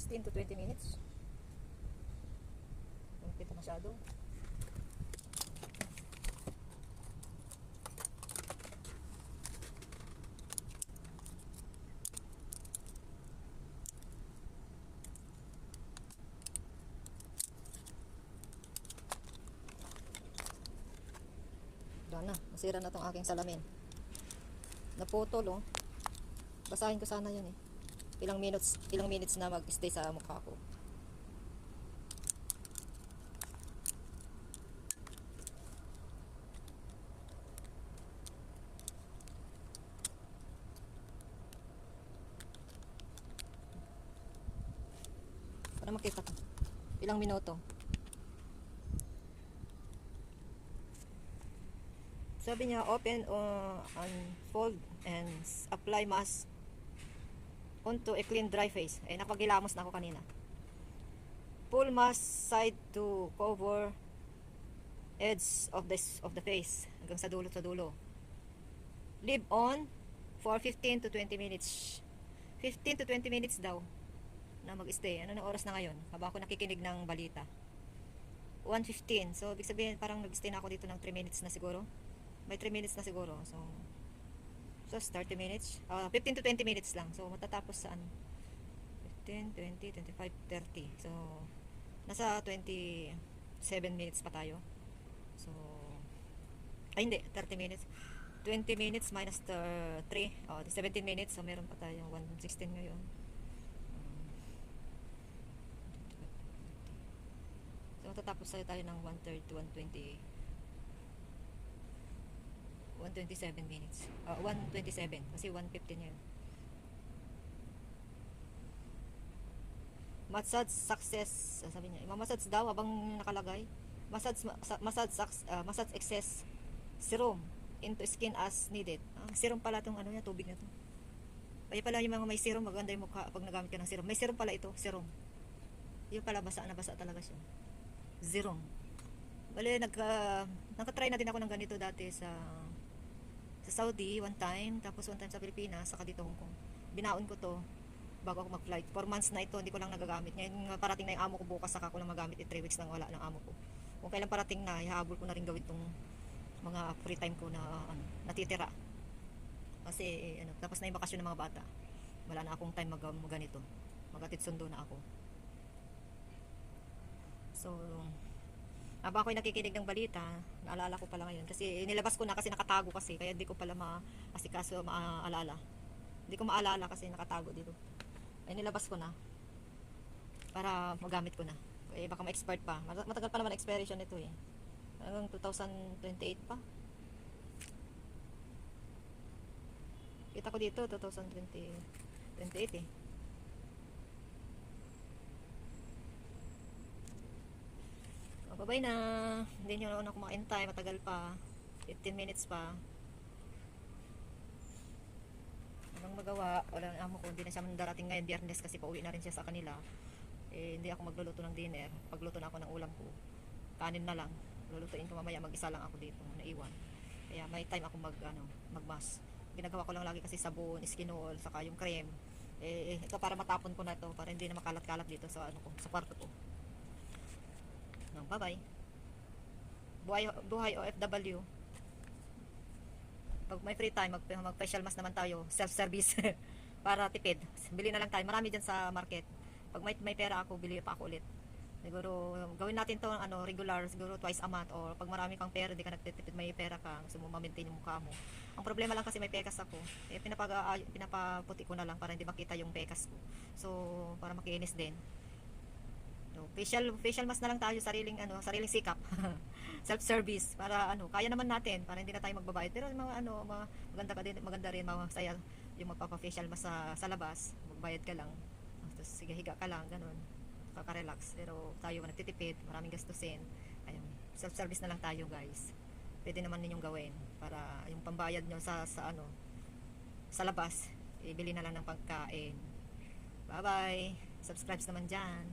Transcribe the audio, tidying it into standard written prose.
16 to 20 minutes. Hindi kita masyado. Wala na, masira na tong aking salamin. Naputol oh. Basahin ko sana yan eh. Ilang minutes na mag-stay sa mukha ko. Para makita ko. Ilang minuto. Sabi niya, open, unfold, and apply mask onto a clean dry face. Eh, napagilamos na ako kanina. Pull mask side to cover edge of the face. Hanggang sa dulo. Leave on for 15 to 20 minutes. 15 to 20 minutes daw na mag-stay. Ano na oras na ngayon? Habang ako nakikinig ng balita. 1:15. So, ibig sabihin, parang nag-stay na ako dito ng 3 minutes na siguro. May 3 minutes na siguro. So 30 minutes. 15 to 20 minutes lang. So, matatapos sa ano? 15, 20, 25, 30. So, nasa 27 minutes pa tayo. So, ay hindi, 30 minutes. 20 minutes minus 3. 17 minutes. So, meron pa tayong 1:16 ngayon. So, matatapos tayo ng 1:30 to 127 minutes. 1:27 kasi 1:15 yun. Massage success. Sabi niya, mamassage daw habang nakalagay. Massage excess serum into skin as needed. Serum pala itong ano niya, tubig na to. Kaya pala yung mga may serum, maganda yung mukha pag nagamit ka ng serum. May serum pala ito, serum. Yung pala, basa talaga siya. Serum. Bale, nagka-try na din ako ng ganito dati sa Saudi one time, tapos one time sa Pilipinas, saka dito Hong Kong. Binaon ko to bago ako mag-flight. 4 months na ito, hindi ko lang nagagamit. Ngayon parating na yung amo ko bukas, saka ko lang magamit. 3 weeks lang wala ng amo ko. Kung kailan parating na, ihahabol ko na rin gawin tong mga free time ko na natitira. Kasi tapos na yung bakasyon ng mga bata. Wala na akong time ganito. Magatid sundo na ako. So, habang ako'y nakikinig ng balita, naalala ko pala ngayon. Kasi nilabas ko na kasi nakatago kasi. Kaya hindi ko pala maaalala. Hindi ko maalala kasi nakatago dito. Ay nilabas ko na. Para magamit ko na. Eh baka ma-expert pa. Matagal pa naman expiration nito eh. Hanggang 2028 pa. Kita ko dito, 2028 eh. Babay na. Hindi nyo na ako makaintay. Matagal pa. 15 minutes pa. Anong magawa? Wala na amo ko. Hindi na siya darating ngayon Biyernes kasi pauwi na rin siya sa kanila. Eh, hindi ako magluluto ng dinner. Pagluto na ako ng ulam ko. Kanin na lang. Lulutuin ko mamaya. Mag-isa lang ako dito. Naiwan. Kaya may time ako mag-mask. Ginagawa ko lang lagi kasi sabon, skin oil, saka yung cream. Ito para matapon ko na ito. Para hindi na makalat-kalat dito sa sa kwarto ko. Bye-bye. Buhay OFW. Pag may free time, mag-facial mask naman tayo. Self-service. Para tipid. Bili na lang tayo. Marami dyan sa market. Pag may pera ako, bili pa ako ulit. Siguro, gawin natin to regular. Siguro twice a month. Or pag marami kang pera, di ka nagtitipid, may pera ka. Gusto mo ma-maintain yung mukha mo. Ang problema lang kasi may pekas ako. Pinapaputi ko na lang para hindi makita yung pekas ko. So, para makinis din. No, facial mask na lang tayo, sariling sikap. Self-service para kaya naman natin para hindi na tayo magbabayad. Pero maganda rin masaya yung magpapa-facial mask sa labas. Magbayad ka lang. Tapos sige, higa ka lang, ganun. Kaka-relax. Pero tayo nagtitipid, maraming gastusin. Ayun, self-service na lang tayo, guys. Pwede naman ninyong gawin para yung pambayad nyo sa labas, ibili na lang ng pagkain. Bye-bye. Subscribe naman dyan.